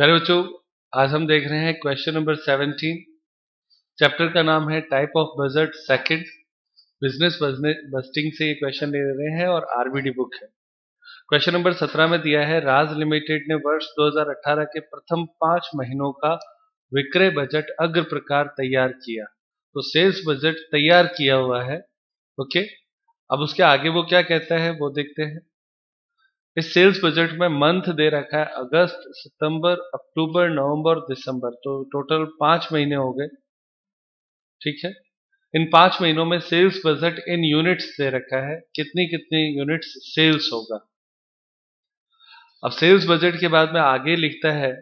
प्यारे बच्चों, आज हम देख रहे हैं क्वेश्चन नंबर 17। चैप्टर का नाम है type of budget second. Business बस्टिंग से ये क्वेश्चन ले रहे हैं और आरबीडी बुक है। क्वेश्चन नंबर 17 में दिया है राज लिमिटेड ने वर्ष 2018 के प्रथम 5 महीनों का विक्रय बजट अग्र प्रकार तैयार किया। तो सेल्स बजट तैयार किया हुआ है। ओके, अब उसके आगे वो क्या कहता है वो देखते हैं। इस सेल्स बजट में मंथ दे रखा है अगस्त, सितंबर, अक्टूबर, नवंबर और दिसंबर। तो टोटल 5 महीने हो गए। ठीक है, इन 5 महीनों में सेल्स बजट इन यूनिट्स दे रखा है, कितनी कितनी यूनिट्स सेल्स होगा। अब सेल्स बजट के बाद में आगे लिखता है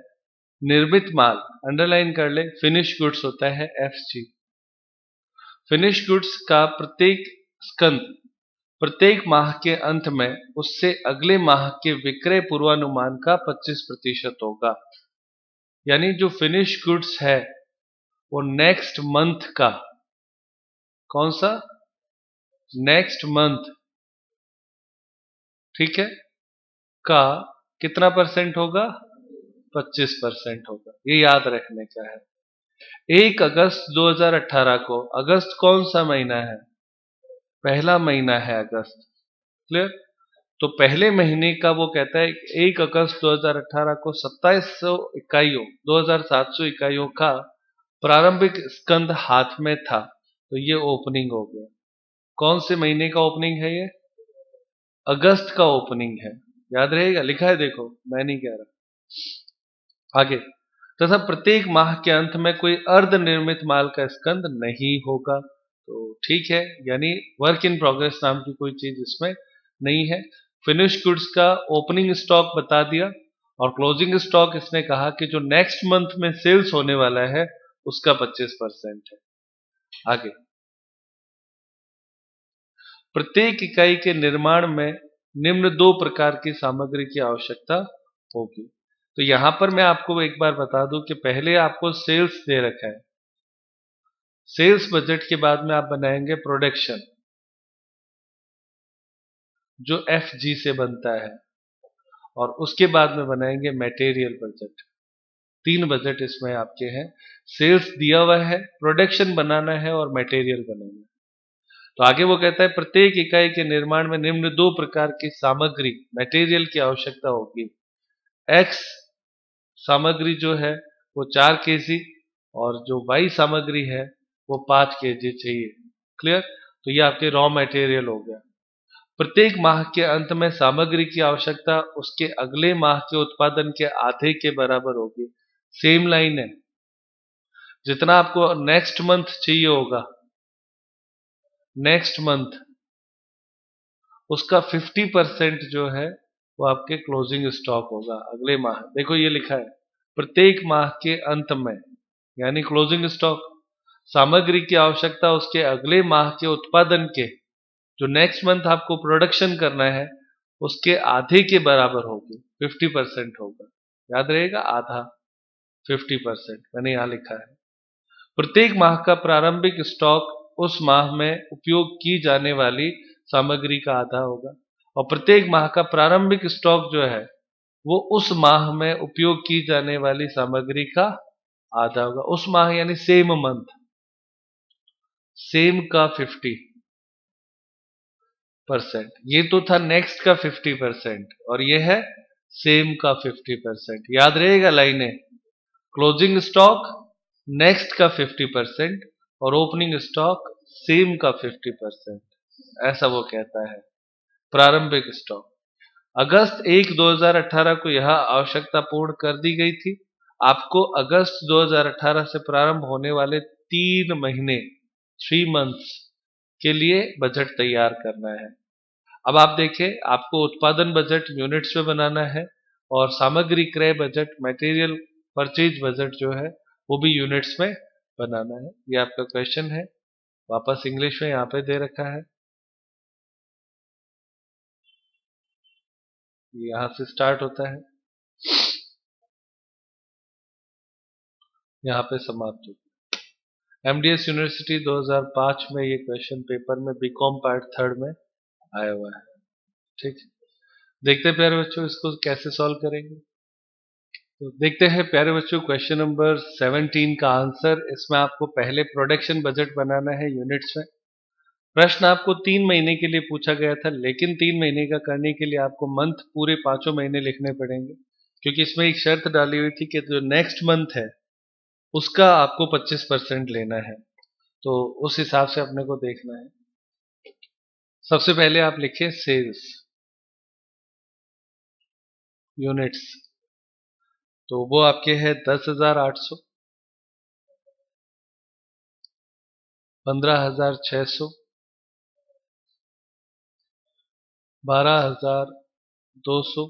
निर्मित माल, अंडरलाइन कर ले, फिनिश गुड्स होता है एफजी। फिनिश गुड्स का प्रत्येक स्कंद प्रत्येक माह के अंत में उससे अगले माह के विक्रय पूर्वानुमान का 25% होगा। यानी जो फिनिश गुड्स है वो नेक्स्ट मंथ का, कौन सा, नेक्स्ट मंथ, ठीक है, का कितना परसेंट होगा, 25% होगा। ये याद रखने का है। 1 अगस्त 2018 को, अगस्त कौन सा महीना है, पहला महीना है अगस्त, क्लियर। तो पहले महीने का वो कहता है 1 अगस्त 2018 को 2700 इकाइयों 2700 इकाइयों का प्रारंभिक स्कंद हाथ में था। तो ये ओपनिंग हो गया। कौन से महीने का ओपनिंग है ये, अगस्त का ओपनिंग है। याद रहेगा, लिखा है देखो, मैं नहीं कह रहा। आगे, तथा प्रत्येक माह के अंत में कोई अर्ध निर्मित माल का स्कंद नहीं होगा। तो ठीक है, यानी वर्क इन प्रोग्रेस नाम की कोई चीज इसमें नहीं है। फिनिश गुड्स का ओपनिंग स्टॉक बता दिया और क्लोजिंग स्टॉक इसने कहा कि जो नेक्स्ट मंथ में सेल्स होने वाला है उसका 25% है। आगे, प्रत्येक इकाई के निर्माण में निम्न 2 प्रकार की सामग्री की आवश्यकता होगी। तो यहां पर मैं आपको एक बार बता दूं कि पहले आपको सेल्स दे रखा है। सेल्स बजट के बाद में आप बनाएंगे प्रोडक्शन, जो एफजी से बनता है, और उसके बाद में बनाएंगे मटेरियल बजट। 3 बजट इसमें आपके हैं। सेल्स दिया हुआ है, प्रोडक्शन बनाना है और मटेरियल बनाना है। तो आगे वो कहता है प्रत्येक इकाई के निर्माण में निम्न 2 प्रकार की सामग्री, मटेरियल की आवश्यकता होगी। एक्स सामग्री जो है वो 4 केजी और जो वाई सामग्री है वो 5 केजी चाहिए। क्लियर। तो ये आपके रॉ मटेरियल हो गया। प्रत्येक माह के अंत में सामग्री की आवश्यकता उसके अगले माह के उत्पादन के आधे के बराबर होगी। सेम लाइन है, जितना आपको नेक्स्ट मंथ चाहिए होगा, नेक्स्ट मंथ, उसका 50% जो है वो आपके क्लोजिंग स्टॉक होगा अगले माह। देखो ये लिखा है प्रत्येक माह के अंत में, यानी क्लोजिंग स्टॉक। सामग्री की आवश्यकता उसके अगले माह के उत्पादन के, जो नेक्स्ट मंथ आपको प्रोडक्शन करना है, उसके आधे के बराबर होगी, 50% होगा। याद रहेगा, आधा, 50% मैंने यहां लिखा है। प्रत्येक माह का प्रारंभिक स्टॉक उस माह में उपयोग की जाने वाली सामग्री का आधा होगा, और प्रत्येक माह का प्रारंभिक स्टॉक जो है वो उस माह में उपयोग की जाने वाली सामग्री का आधा होगा। उस माह यानी सेम मंथ, सेम का 50%। ये तो था नेक्स्ट का 50% और ये है सेम का 50%। याद रहेगा लाइनें, क्लोजिंग स्टॉक नेक्स्ट का 50% और ओपनिंग स्टॉक सेम का 50%, ऐसा वो कहता है। प्रारंभिक स्टॉक अगस्त 1 2018 को यह आवश्यकता पूर्ण कर दी गई थी। आपको अगस्त 2018 से प्रारंभ होने वाले 3 महीने, 3 मंथ्स के लिए बजट तैयार करना है। अब आप देखें, आपको उत्पादन बजट यूनिट्स में बनाना है और सामग्री क्रय बजट, मटेरियल परचेज बजट जो है वो भी यूनिट्स में बनाना है। ये आपका क्वेश्चन है, वापस इंग्लिश में यहाँ पे दे रखा है। यहाँ से स्टार्ट होता है, यहाँ पे समाप्त होता है। एमडीएस यूनिवर्सिटी 2005 में ये क्वेश्चन पेपर में बीकॉम पार्ट 3 में आया हुआ है। ठीक, देखते हैं प्यारे बच्चों इसको कैसे सॉल्व करेंगे। तो देखते हैं प्यारे बच्चों क्वेश्चन नंबर 17 का आंसर। इसमें आपको पहले प्रोडक्शन बजट बनाना है यूनिट्स में। प्रश्न आपको 3 महीने के लिए पूछा गया था, लेकिन 3 महीने का करने के लिए आपको मंथ पूरे 5 महीने लिखने पड़ेंगे, क्योंकि इसमें एक शर्त डाली हुई थी कि जो नेक्स्ट मंथ है उसका आपको 25% लेना है। तो उस हिसाब से अपने को देखना है। सबसे पहले आप लिखिए सेल्स यूनिट्स, तो वो आपके है 10,800, 15,600, 12,200,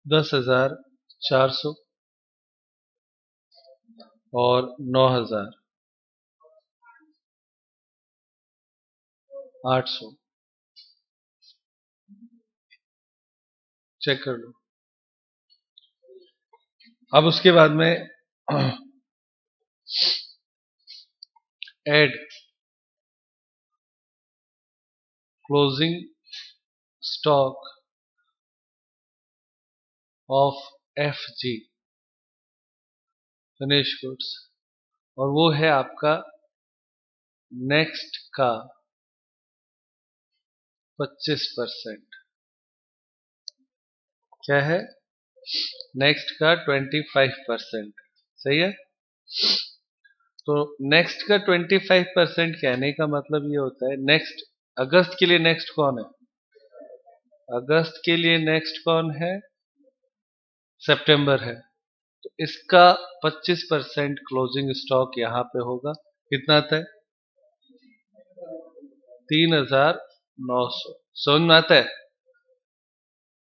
10,400 और 9,800। चेक कर लो। अब उसके बाद में add closing stock of FG finish goods, और वो है आपका नेक्स्ट का 25%। क्या है? नेक्स्ट का 25%। सही है। तो नेक्स्ट का 25% कहने का मतलब ये होता है, नेक्स्ट अगस्त के लिए नेक्स्ट कौन है? अगस्त के लिए नेक्स्ट कौन है? सितंबर है। तो इसका 25% क्लोजिंग स्टॉक यहां पे होगा। कितना तय? 3,900। समझ में आता है?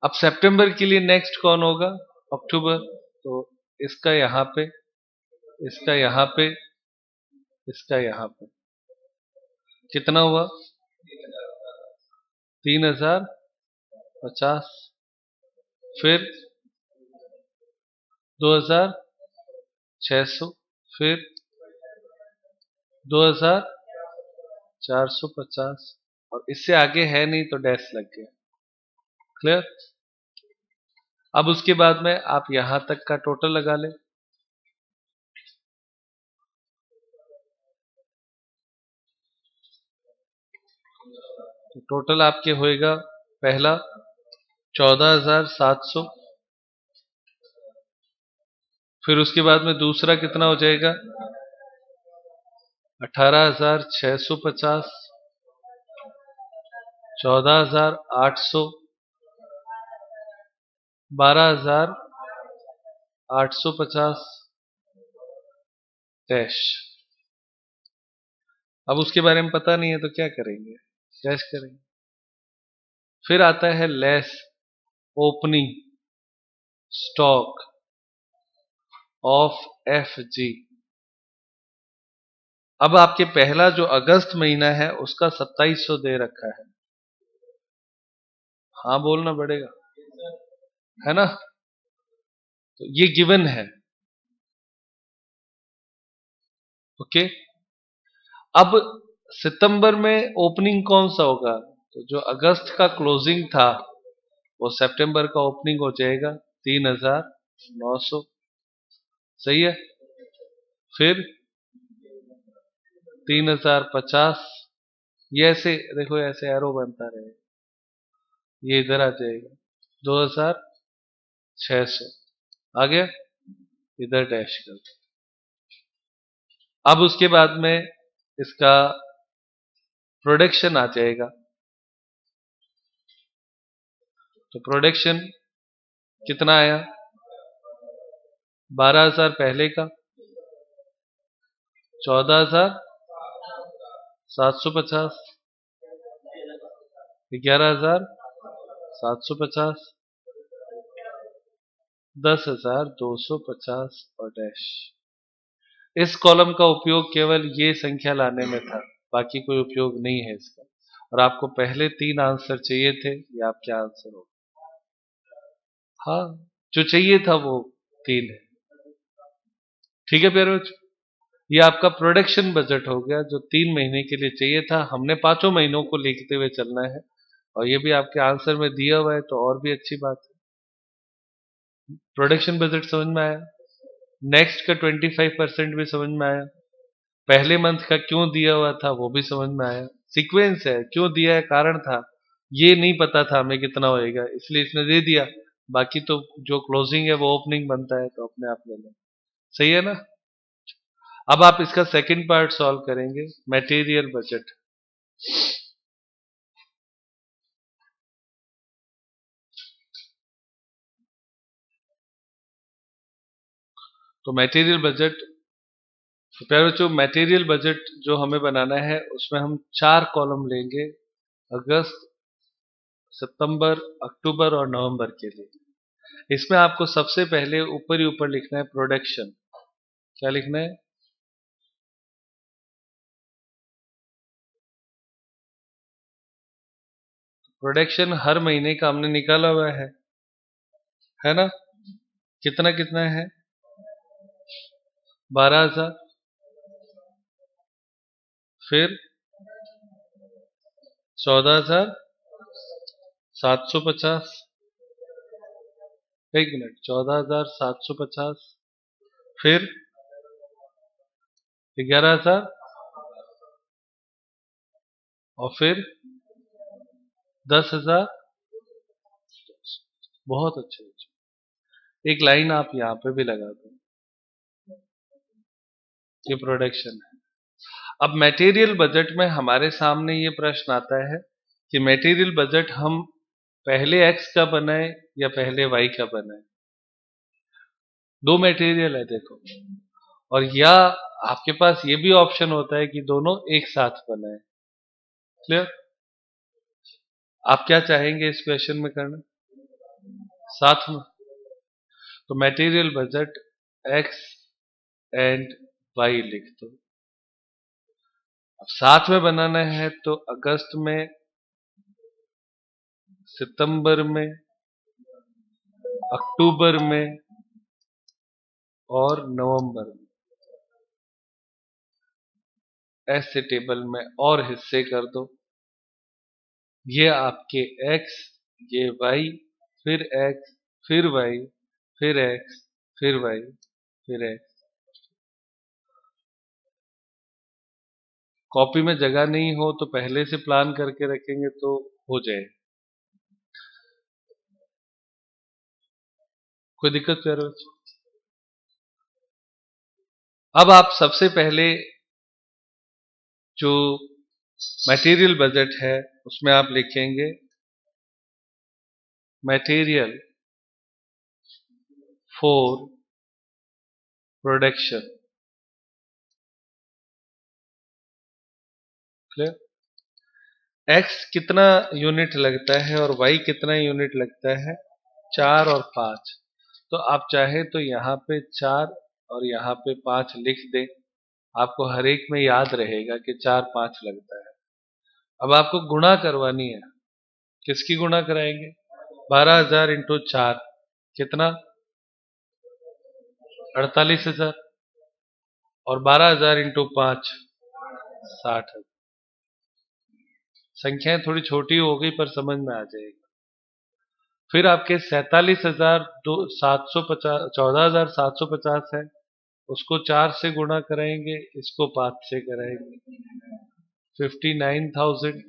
अब सितंबर के लिए नेक्स्ट कौन होगा? अक्टूबर। तो इसका यहां पे, इसका यहां पे, इसका यहां पे कितना हुआ? 3,050। फिर 2,600। फिर 2,450। और इससे आगे है नहीं तो डैश लग गया। क्लियर? अब उसके बाद में आप यहां तक का टोटल लगा ले। तो टोटल आपके होएगा, पहला 14,700। फिर उसके बाद में दूसरा कितना हो जाएगा? 18,650, 14,800, 12,850 डैश। अब उसके बारे में पता नहीं है तो क्या करेंगे? डैश करेंगे। फिर आता है less opening stock of FG। अब आपके पहला जो अगस्त महीना है उसका 2700 दे रखा है। हाँ बोलना पड़ेगा, है ना? तो ये गिवन है। ओके। अब सितंबर में ओपनिंग कौन सा होगा? तो जो अगस्त का क्लोजिंग था वो सितंबर का ओपनिंग हो जाएगा 3,900। सही है। फिर 3,050। ये ऐसे देखो, ऐसे एरो बनता रहेगा, ये इधर आ जाएगा 2,600। आ गया? इधर डैश कर। अब उसके बाद में इसका प्रोडक्शन आ जाएगा। तो प्रोडक्शन कितना आया? 12,000 पहले का, 14,750, 11,750, 10,250 और डैश। इस कॉलम का उपयोग केवल ये संख्या लाने में था, बाकी कोई उपयोग नहीं है इसका। और आपको पहले 3 आंसर चाहिए थे, ये आपके आंसर हो। हाँ, जो चाहिए था वो 3 है। ठीक है प्यारे बच्चों, ये आपका प्रोडक्शन बजट हो गया जो 3 महीने के लिए चाहिए था। हमने 5 महीनों को लिखते हुए चलना है, और ये भी आपके आंसर में दिया हुआ है, तो और भी अच्छी बात है। प्रोडक्शन बजट समझ में आया, नेक्स्ट का 25% भी समझ में आया, पहले मंथ का क्यों दिया हुआ था वो भी समझ में आया, सीक्वेंस है क्यों दिया है, कारण था, ये नहीं पता था हमें कितना होएगा इसलिए इसने दे दिया, बाकी तो जो क्लोजिंग है वो ओपनिंग बनता है तो अपने आप ले लें। सही है ना। अब आप इसका सेकंड पार्ट सॉल्व करेंगे, मटेरियल बजट। तो मटेरियल बजट, तो प्यारे बच्चों मटेरियल बजट जो हमें बनाना है उसमें हम 4 कॉलम लेंगे, अगस्त, सितंबर, अक्टूबर और नवंबर के लिए। इसमें आपको सबसे पहले ऊपर ही ऊपर लिखना है प्रोडक्शन। क्या लिखना है? प्रोडक्शन हर महीने का हमने निकाला हुआ है ना। कितना कितना है? 12,000, फिर 14,750, एक मिनट, 14,750, फिर 11,000 और फिर 10,000। बहुत अच्छे बच्चे, एक लाइन आप यहाँ पे भी लगा दो, ये प्रोडक्शन है। अब मटेरियल बजट में हमारे सामने ये प्रश्न आता है कि मटेरियल बजट हम पहले एक्स का बनाए या पहले वाई का बनाए। दो मटेरियल है देखो, और या आपके पास ये भी ऑप्शन होता है कि दोनों एक साथ बनाए। क्लियर? आप क्या चाहेंगे इस क्वेश्चन में करना? साथ में। तो material budget X and Y लिख दो। अब साथ में बनाना है तो अगस्त में, सितंबर में, अक्टूबर में और नवंबर में, ऐसे टेबल में और हिस्से कर दो। ये आपके x, ये y, फिर x, फिर y, फिर x, फिर y, फिर x। कॉपी में जगह नहीं हो तो पहले से प्लान करके रखेंगे तो हो जाए। कोई दिक्कत कर रहे हो? अब आप सबसे पहले जो मटेरियल बजट है उसमें आप लिखेंगे material for production. Clear? x कितना यूनिट लगता है और y कितना यूनिट लगता है? 4 और 5। तो आप चाहे तो यहाँ पे 4 और यहाँ पे 5 लिख दें, आपको हर एक में याद रहेगा कि 4 5 लगता है। अब आपको गुणा करवानी है, किसकी गुणा कराएंगे? 12,000 इंटू 4 कितना? 48,000, और 12,000 इंटू 5 60,000। संख्याएं थोड़ी छोटी हो गई पर समझ में आ जाएगी। फिर आपके 47,750, 14,750 है, उसको 4 से गुणा कराएंगे, इसको 5 से कराएंगे, 59,000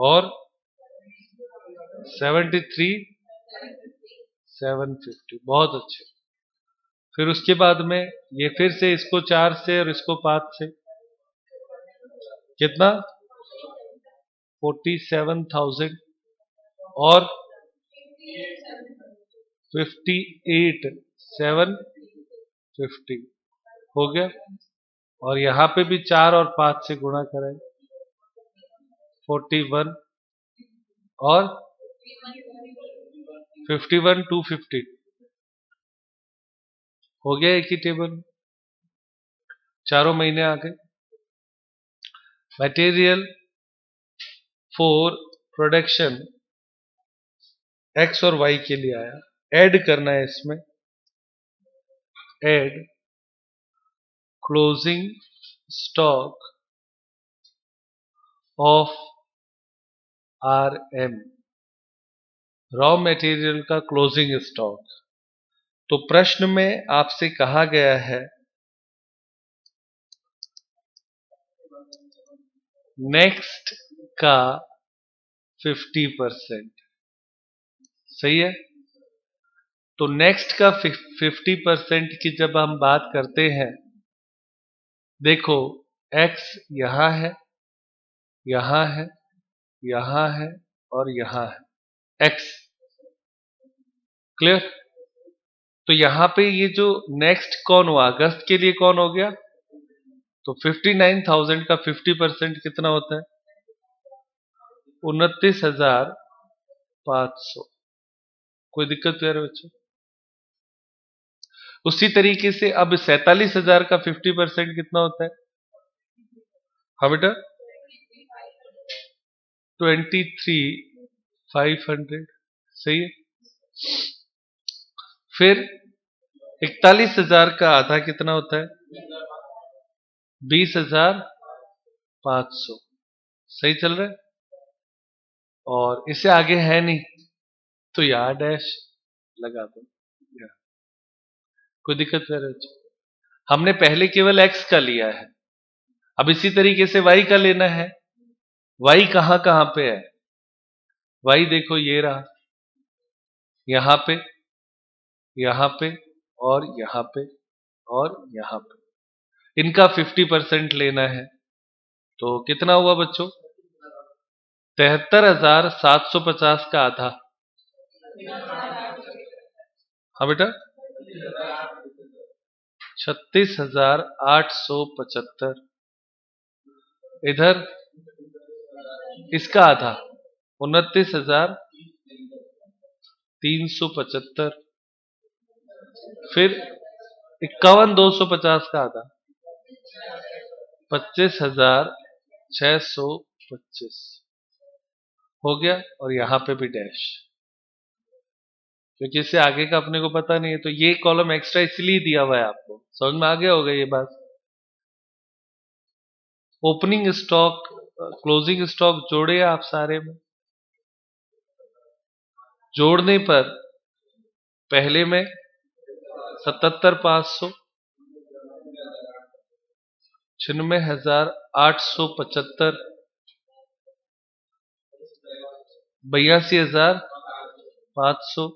और 73,750। बहुत अच्छे। फिर उसके बाद में ये फिर से इसको 4 से और इसको 5 से, कितना? 47,000 और 58,750 हो गया। और यहाँ पे भी 4 और 5 से गुणा करें, 41 और 51,250 हो गया एक ही टेबल। चारों महीने आ गए। मटेरियल फॉर प्रोडक्शन एक्स और वाई के लिए आया, ऐड करना है इसमें, add closing stock of R M. Raw material का क्लोजिंग स्टॉक। तो प्रश्न में आपसे कहा गया है नेक्स्ट का 50%, सही है। तो नेक्स्ट का 50% की जब हम बात करते हैं, देखो एक्स यहां है, यहां है, यहां है और यहां है, एक्स क्लियर। तो यहां पे ये जो नेक्स्ट कौन हुआ, अगस्त के लिए कौन हो गया, तो 59,000 का 50% कितना होता है, 29,500। कोई दिक्कत तो यार बच्चों। उसी तरीके से अब 47,000 का 50% कितना होता है, हाँ बेटा 23,500, सही है। फिर 41,000 का आधा कितना होता है, 20,500, सही चल रहा है। और इससे आगे है नहीं तो यहाँ डैश लगा दो, कोई दिक्कत नहीं है। हमने पहले केवल एक्स का लिया है, अब इसी तरीके से वाई का लेना है। वाई कहां कहां पे है, वाई देखो ये रहा, यहां पे, यहां पे और यहां पे और यहां पे, इनका 50% लेना है। तो कितना हुआ बच्चों, 73,750 का आधा, हाँ बेटा 36,875। इधर इसका आधा 29,375। फिर 51,250 का आधा 25,625 हो गया। और यहां पे भी डैश, क्योंकि इससे आगे का अपने को पता नहीं है, तो ये कॉलम एक्स्ट्रा इसलिए दिया हुआ है। आपको समझ में आ गया होगा ये बात। ओपनिंग स्टॉक क्लोजिंग स्टॉक जोड़े आप सारे में, जोड़ने पर पहले में 77,500, 96,875, 82,500,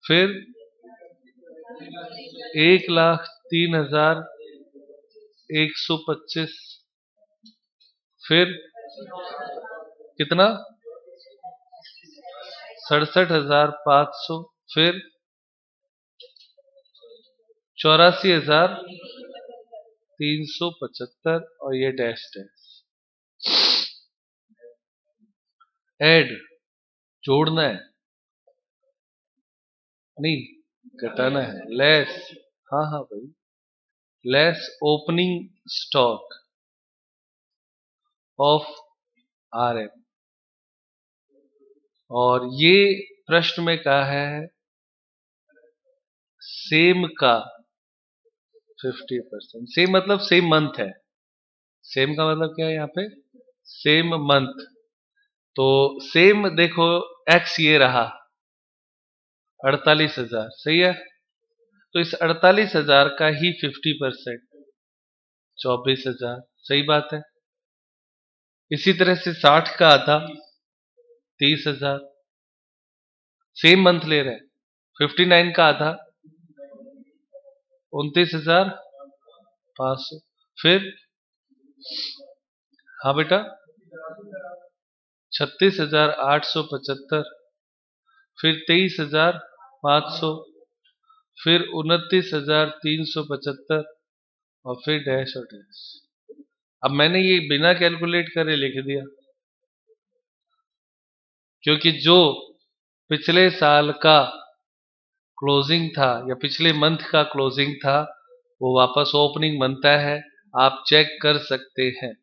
फिर 1,03,125, फिर कितना 67,500, फिर 84,375 और ये डैश डैश। ऐड जोड़ना है, नहीं घटाना है, लेस, हाँ हाँ भाई, less opening stock of RM। और ये प्रश्न में कहा है सेम का 50%। सेम मतलब सेम मंथ है, सेम का मतलब क्या है यहाँ पे, सेम मंथ। तो सेम देखो एक्स ये रहा 48,000, सही है। तो इस 48,000 का ही 50% 24,000, सही बात है। इसी तरह से 60 का आधा 30,000, सेम मंथ ले रहे हैं। 59 का आधा 29,500, फिर हाँ बेटा 36,875, फिर 23,500, फिर 29,375 और फिर डैश और डैश। अब मैंने ये बिना कैलकुलेट करे लिख दिया, क्योंकि जो पिछले साल का क्लोजिंग था या पिछले मंथ का क्लोजिंग था वो वापस ओपनिंग बनता है, आप चेक कर सकते हैं।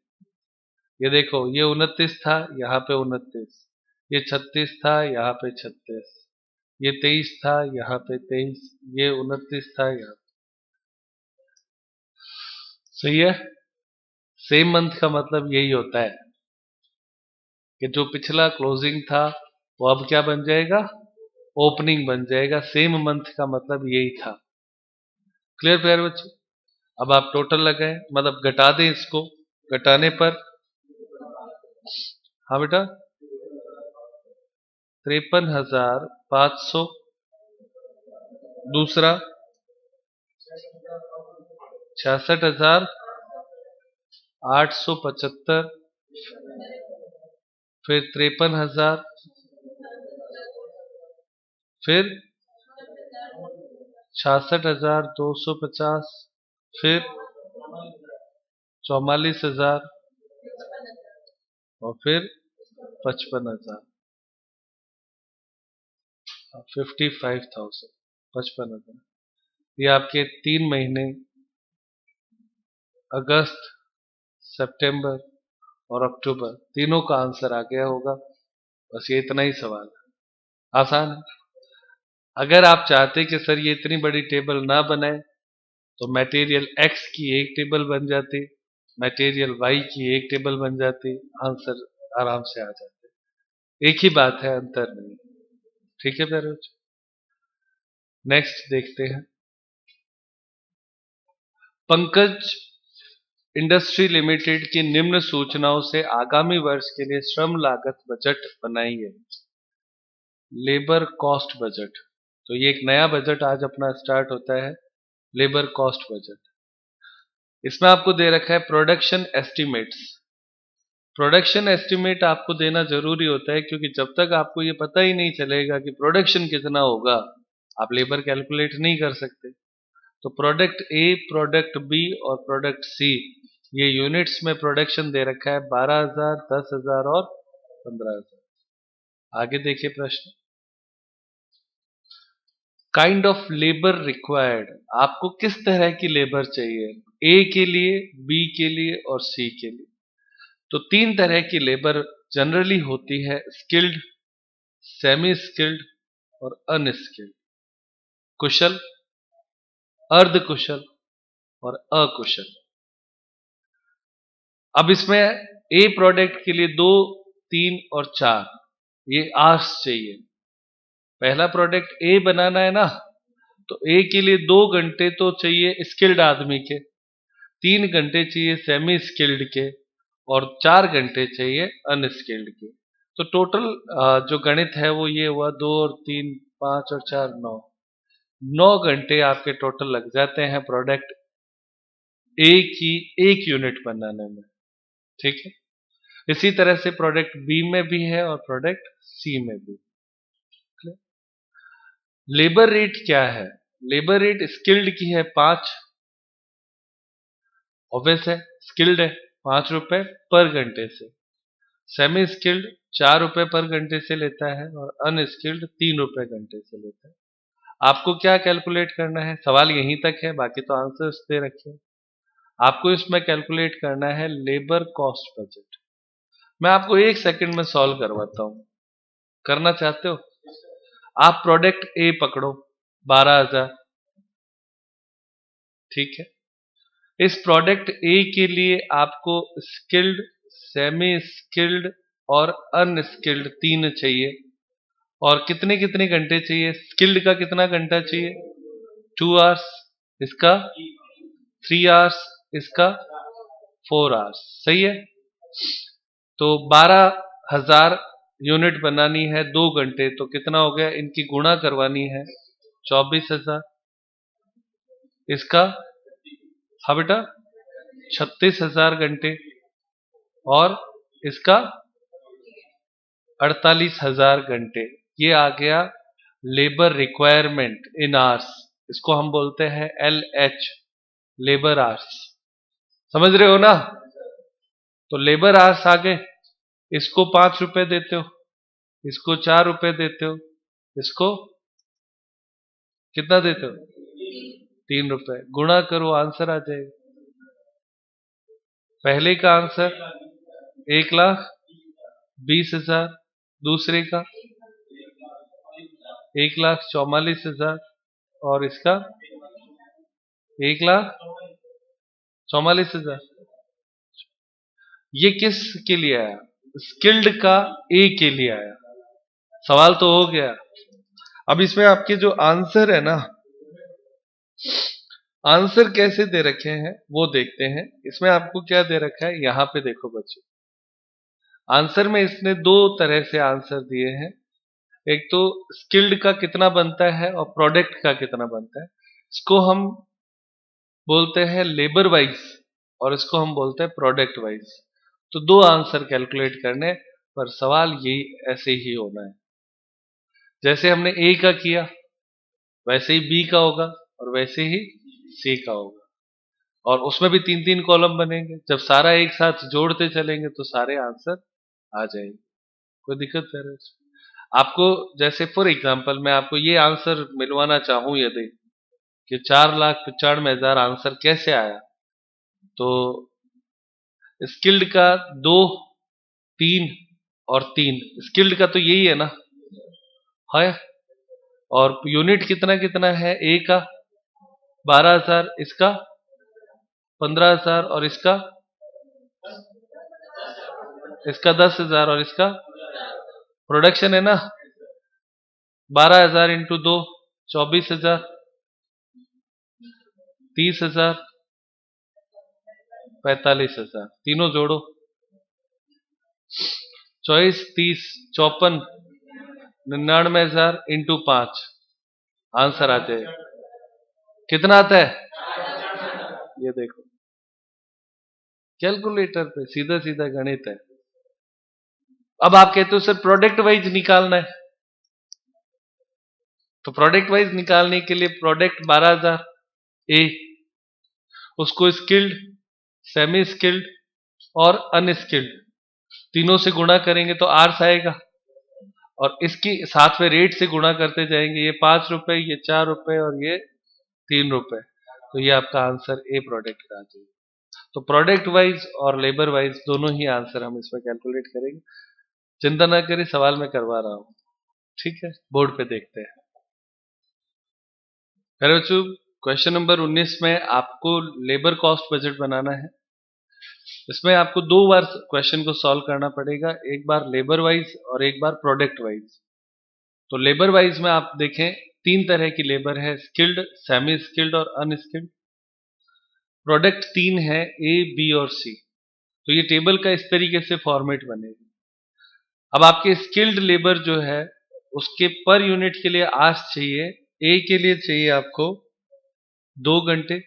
ये देखो ये 29 था, यहाँ पे 29, ये 36 था, यहाँ पे 36, ये 23 था, यहाँ पे 23, ये 29 था यहाँ, सही है। सेम मंथ का मतलब यही होता है कि जो पिछला क्लोजिंग था वो अब क्या बन जाएगा, ओपनिंग बन जाएगा। सेम मंथ का मतलब यही था। क्लियर प्यारे बच्चों? अब आप टोटल लगाएं, मतलब घटा दें इसको। घटाने पर, हाँ बेटा, 53,500, दूसरा 66,875, फिर 53,000, फिर 66,250, फिर 44,000 और फिर 55,000, 55,000, 55,000। ये आपके 3 महीने अगस्त, सितंबर और अक्टूबर तीनों का आंसर आ गया होगा। बस ये इतना ही सवाल है, आसान है। अगर आप चाहते कि सर ये इतनी बड़ी टेबल ना बनाए तो मटेरियल एक्स की एक टेबल बन जाती, मटेरियल वाई की एक टेबल बन जाती, आंसर आराम से आ जाते। एक ही बात है, अंतर नहीं। ठीक है प्यारे बच्चों, नेक्स्ट देखते हैं। पंकज इंडस्ट्री लिमिटेड की निम्न सूचनाओं से आगामी वर्ष के लिए श्रम लागत बजट बनाइए। लेबर कॉस्ट बजट, तो ये एक नया बजट आज अपना स्टार्ट होता है, लेबर कॉस्ट बजट। इसमें आपको दे रखा है प्रोडक्शन एस्टिमेट्स। प्रोडक्शन एस्टिमेट आपको देना जरूरी होता है, क्योंकि जब तक आपको ये पता ही नहीं चलेगा कि प्रोडक्शन कितना होगा, आप लेबर कैलकुलेट नहीं कर सकते। तो प्रोडक्ट ए, प्रोडक्ट बी और प्रोडक्ट सी, ये यूनिट्स में प्रोडक्शन दे रखा है 12,000, 10,000 और 15,000। आगे देखिए प्रश्न। काइंड ऑफ लेबर रिक्वायर्ड, आपको किस तरह की लेबर चाहिए, ए के लिए, बी के लिए और सी के लिए। तो 3 तरह की लेबर जनरली होती है, स्किल्ड, सेमी स्किल्ड और अनस्किल्ड। कुशल, अर्ध कुशल और अकुशल। अब इसमें ए प्रोडक्ट के लिए 2, 3 और 4 ये आर्स चाहिए। पहला प्रोडक्ट ए बनाना है ना, तो ए के लिए 2 घंटे तो चाहिए स्किल्ड आदमी के, 3 घंटे चाहिए सेमी स्किल्ड के और 4 घंटे चाहिए अनस्किल्ड के। तो टोटल जो गणित है वो ये हुआ, 2 और 3, 5 और 4, 9। 9 घंटे आपके टोटल लग जाते हैं प्रोडक्ट ए की 1 यूनिट बनाने में। ठीक है, इसी तरह से प्रोडक्ट बी में भी है और प्रोडक्ट सी में भी। लेबर रेट क्या है? लेबर रेट स्किल्ड की है 5, ऑब्वियस है, स्किल्ड है, 5 रुपए पर घंटे से। सेमी स्किल्ड 4 रुपए पर घंटे से लेता है और अनस्किल्ड 3 रुपए घंटे से लेता है। आपको क्या कैलकुलेट करना है, सवाल यहीं तक है, बाकी तो आंसर्स दे रखे हैं। आपको इसमें कैलकुलेट करना है लेबर कॉस्ट बजट। मैं आपको 1 सेकंड में सॉल्व करवाता हूं, करना चाहते हो? आप प्रोडक्ट ए पकड़ो, 12,000, ठीक है। इस प्रोडक्ट ए के लिए आपको स्किल्ड, सेमी स्किल्ड और अनस्किल्ड 3 चाहिए। और कितने कितने घंटे चाहिए? स्किल्ड का कितना घंटा चाहिए? 2 आवर्स, इसका 3 आवर्स, इसका 4 आवर्स। सही है। तो 12,000 यूनिट बनानी है 2 घंटे, तो कितना हो गया? इनकी गुणा करवानी है, 24,000, इसका, हाँ बेटा, 36,000 घंटे और इसका 48,000 घंटे। ये आ गया लेबर रिक्वायरमेंट इन आवर्स। इसको हम बोलते हैं LH, लेबर आवर्स। समझ रहे हो ना? तो लेबर आवर्स आ गए, इसको 5 रुपए देते हो, इसको 4 रुपए देते हो, इसको कितना देते हो? 3 रुपए। गुणा करो, आंसर आ जाएगा। पहले का आंसर 1,20,000, दूसरे का 1,44,000 और इसका 1,44,000। ये किस के लिए आया? स्किल्ड का ए के लिए आया। सवाल तो हो गया। अब इसमें आपके जो आंसर है ना, आंसर कैसे दे रखे हैं वो देखते हैं। इसमें आपको क्या दे रखा है, यहां पे देखो बच्चों। आंसर में इसने दो तरह से आंसर दिए हैं। एक तो स्किल्ड का कितना बनता है और प्रोडक्ट का कितना बनता है। इसको हम बोलते हैं लेबर वाइज और इसको हम बोलते हैं प्रोडक्ट वाइज। तो दो आंसर कैलकुलेट करने पर सवाल यही ऐसे ही होना है। जैसे हमने ए का किया वैसे ही बी का होगा और वैसे ही सी का होगा। और उसमें भी तीन तीन कॉलम बनेंगे। जब सारा एक साथ जोड़ते चलेंगे तो सारे आंसर आ जाएंगे। कोई दिक्कत है इसमें? आपको जैसे फॉर एग्जांपल मैं आपको ये आंसर मिलवाना चाहूं यदि कि 4,95,000 आंसर कैसे आया, तो स्किल्ड का 2, 3 और 3। स्किल्ड का तो यही है ना, है। और यूनिट कितना कितना है, ए का 12,000, इसका 15,000 और इसका 10,000 और इसका प्रोडक्शन है ना 12,000 इंटू 2 24,000, 30,000, 45,000। तीनों जोड़ो 24, 30, 54, 99,000 इंटू 5 आंसर आ जाए। कितना आता है ये देखो, कैलकुलेटर पे सीधा सीधा गणित है। अब आप कहते हो सर प्रोडक्ट वाइज निकालना है, तो प्रोडक्ट वाइज निकालने के लिए प्रोडक्ट 12,000 ए, उसको स्किल्ड, सेमी स्किल्ड और अनस्किल्ड तीनों से गुणा करेंगे तो आर्स आएगा। और इसकी साथ में रेट से गुणा करते जाएंगे, ये 5 रुपए, ये 4 रुपए और ये 3 रुपए। तो ये आपका आंसर ए प्रोडक्ट का आ जाएगा। तो प्रोडक्ट वाइज और लेबर वाइज दोनों ही आंसर हम इसमें कैलकुलेट करेंगे। चिंता ना करिए, सवाल मैं करवा रहा हूं। ठीक है, बोर्ड पे देखते हैं। पहले बच्चों क्वेश्चन नंबर 19 में आपको लेबर कॉस्ट बजट बनाना है। इसमें आपको दो बार क्वेश्चन को सॉल्व करना पड़ेगा, एक बार लेबर वाइज और एक बार प्रोडक्ट वाइज। तो लेबर वाइज में आप देखें तीन तरह की लेबर है, स्किल्ड, सेमी स्किल्ड और अनस्किल्ड। प्रोडक्ट तीन है, ए बी और सी। तो ये टेबल का इस तरीके से फॉर्मेट बनेगा। अब आपके स्किल्ड लेबर जो है उसके पर यूनिट के लिए आवर्स चाहिए। ए के लिए चाहिए आपको 2 घंटे,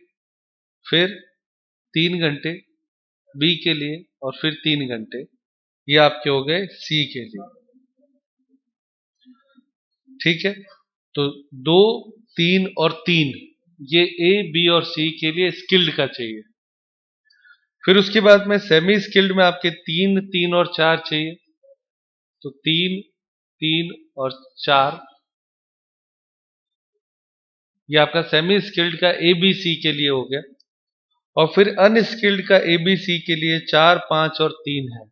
फिर 3 घंटे, बी के लिए और फिर 3 घंटे। ये आपके हो गए सी के लिए। ठीक है, तो 2, 3 और 3 ये ए बी और सी के लिए स्किल्ड का चाहिए। फिर उसके बाद में सेमी स्किल्ड में आपके 3, 3 और 4 चाहिए। तो 3, 3 और 4 ये आपका सेमी स्किल्ड का ए बी सी के लिए हो गया। और फिर अनस्किल्ड का ए बी सी के लिए 4, 5 और 3 है।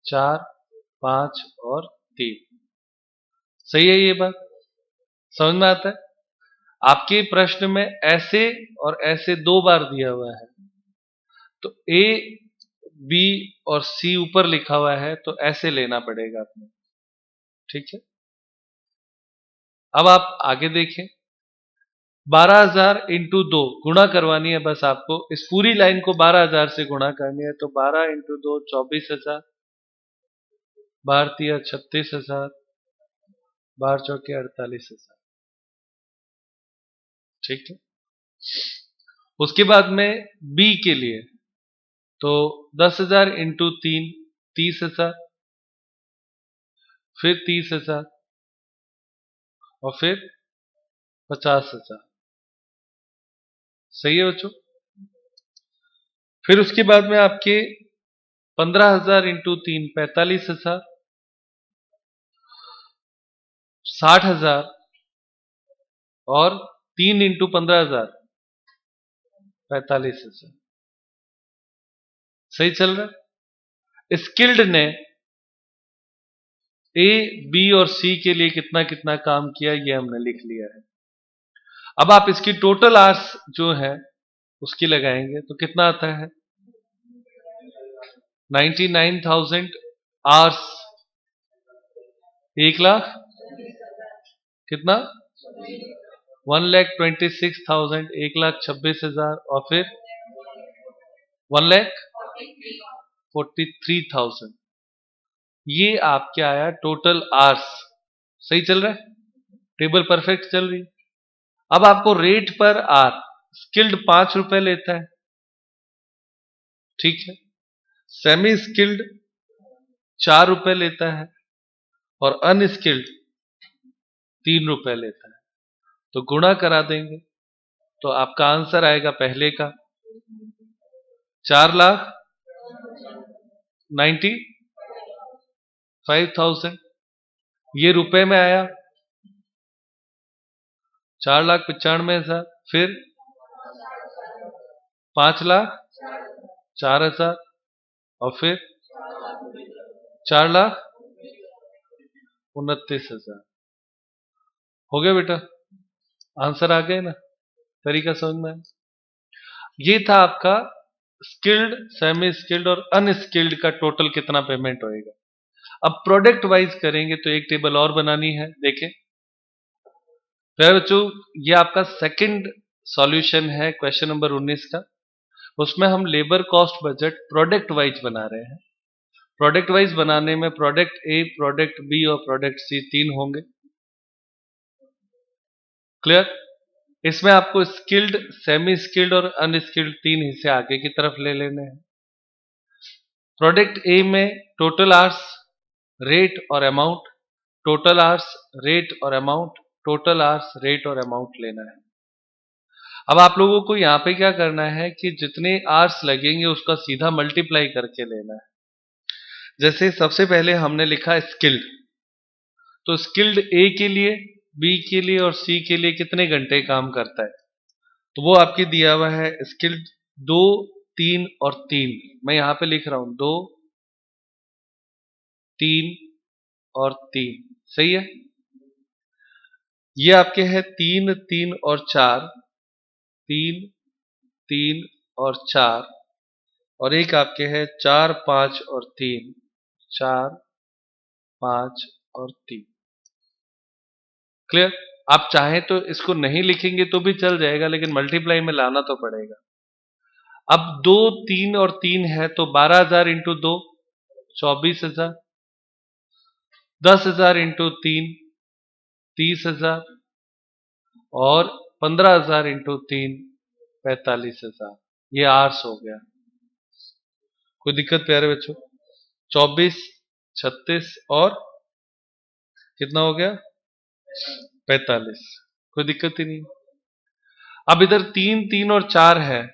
4, 5 और 3। सही है ये बात, समझ में आता है? आपके प्रश्न में ऐसे और ऐसे दो बार दिया हुआ है, तो ए बी और सी ऊपर लिखा हुआ है तो ऐसे लेना पड़ेगा आपने। ठीक है, अब आप आगे देखें। 12,000 इंटू 2 गुणा करवानी है, बस आपको इस पूरी लाइन को 12,000 से गुणा करनी है। तो 12 इंटू 2 24,000, 12 36,000, 12 चौके 48,000। ठीक है, उसके बाद में बी के लिए तो 10,000 इंटू 3 30,000, फिर 30,000 और फिर 50,000। सही है बच्चों? फिर उसके बाद में आपके 15,000 इंटू 3 45,000, 60,000 और 3 इंटू 15,000 45,000। सही चल रहा है? स्किल्ड ने ए बी और सी के लिए कितना कितना काम किया ये हमने लिख लिया है। अब आप इसकी टोटल आवर्स जो है उसकी लगाएंगे तो कितना आता है 99,000 आवर्स, 1 लाख कितना? 1,26,000, 1,26,000, और फिर 1,43,000। ये आपके आया टोटल आवर्स। सही चल रहा है, टेबल परफेक्ट चल रही है। अब आपको रेट पर आर, स्किल्ड 5 रुपए लेता है, ठीक है। सेमी स्किल्ड 4 रुपए लेता है और अनस्किल्ड 3 रुपए लेता है। तो गुणा करा देंगे तो आपका आंसर आएगा पहले का 4,95,000। ये रुपए में आया 4,95,000, फिर 5,04,000 और फिर 4,29,000। हो गया बेटा, आंसर आ गए ना? तरीका समझ में आया? ये था आपका स्किल्ड, सेमी स्किल्ड और अनस्किल्ड का टोटल कितना पेमेंट होएगा। अब प्रोडक्ट वाइज करेंगे तो एक टेबल और बनानी है। देखें प्यारे बच्चों, ये आपका सेकंड सॉल्यूशन है क्वेश्चन नंबर 19 का। उसमें हम labour cost budget product wise बना रहे हैं। प्रोडक्ट वाइज बनाने में प्रोडक्ट ए, प्रोडक्ट बी और प्रोडक्ट सी 3 होंगे। क्लियर? इसमें आपको स्किल्ड, सेमी स्किल्ड और अनस्किल्ड 3 हिस्से आगे की तरफ ले लेने हैं। प्रोडक्ट ए में टोटल आवर्स, रेट और अमाउंट, टोटल आवर्स, रेट और अमाउंट, टोटल आवर्स, रेट और अमाउंट लेना है। अब आप लोगों को यहां पे क्या करना है कि जितने आवर्स लगेंगे उसका सीधा मल्टीप्लाई करके लेना है। जैसे सबसे पहले हमने लिखा स्किल्ड, तो स्किल्ड ए के लिए, बी के लिए और सी के लिए कितने घंटे काम करता है, तो वो आपकी दिया हुआ है स्किल्ड 2, 3 और 3। मैं यहां पे लिख रहा हूं 2, 3 और 3। सही है। ये आपके है 3, 3 और 4, 3, 3 और 4, और एक आपके है 4, 5 और 3, 4, 5 और 3। क्लियर? आप चाहें तो इसको नहीं लिखेंगे तो भी चल जाएगा, लेकिन मल्टीप्लाई में लाना तो पड़ेगा। अब 2, 3 और 3 है तो 12,000 इंटू 2 24,000, 10,000 इंटू 3 30,000 और 15,000 इंटू 3 45,000। ये आर्स हो गया। कोई दिक्कत प्यारे बच्चों? 24, 36 और कितना हो गया 45। कोई दिक्कत ही नहीं। अब इधर 3, 3 और 4 है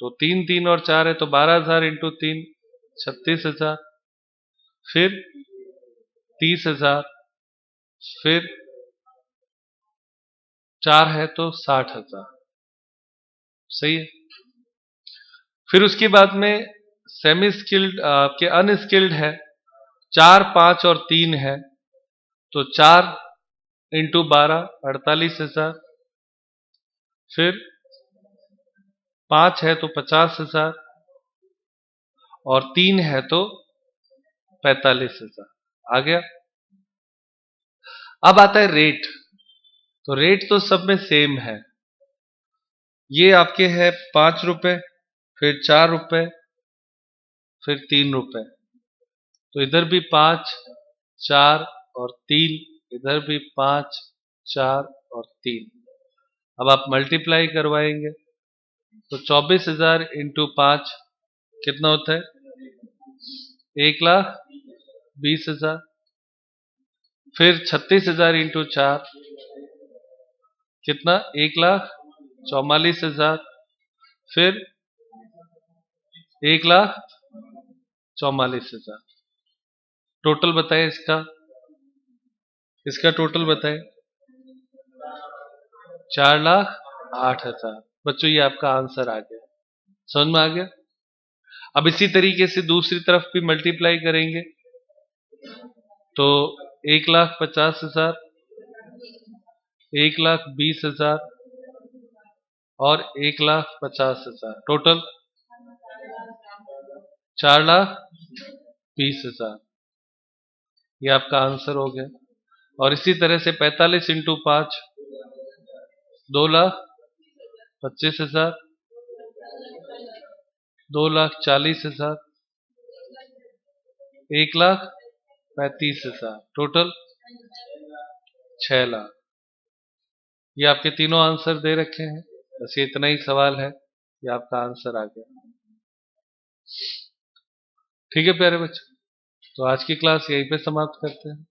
तो 3, 3 और 4 है तो 12,000 इंटू 3 36,000, फिर 30,000, फिर 4 है तो 60,000। सही है। फिर उसके बाद में सेमी स्किल्ड के अनस्किल्ड है 4, 5 और 3 है तो 4 इंटू 12 48,000, फिर 5 है तो 50,000 और 3 है तो 45,000। आ गया। अब आता है रेट। तो रेट तो सब में सेम है। ये आपके है 5 रुपए, फिर 4 रुपए, फिर 3 रुपए। तो इधर भी 5, 4 और 3, इधर भी 5, 4 और 3। अब आप मल्टीप्लाई करवाएंगे तो 24,000 इंटू 5 कितना होता है 1,20,000, फिर 36,000 इंटू 4 कितना 1,44,000, फिर 1,44,000। टोटल बताएं इसका, इसका टोटल बताएं 4,08,000। बच्चों ये आपका आंसर आ गया। समझ में आ गया? अब इसी तरीके से दूसरी तरफ भी मल्टीप्लाई करेंगे तो 1,50,000, 1,20,000 और 1,50,000, टोटल 4,20,000। ये आपका आंसर हो गया। और इसी तरह से 45 इंटू 5 2,25,000, 2,40,000, 1,35,000, टोटल 6 लाख। ये आपके तीनों आंसर दे रखे हैं। बस ये इतना ही सवाल है, ये आपका आंसर आ गया। ठीक है प्यारे बच्चों, तो आज की क्लास यहीं पे समाप्त करते हैं।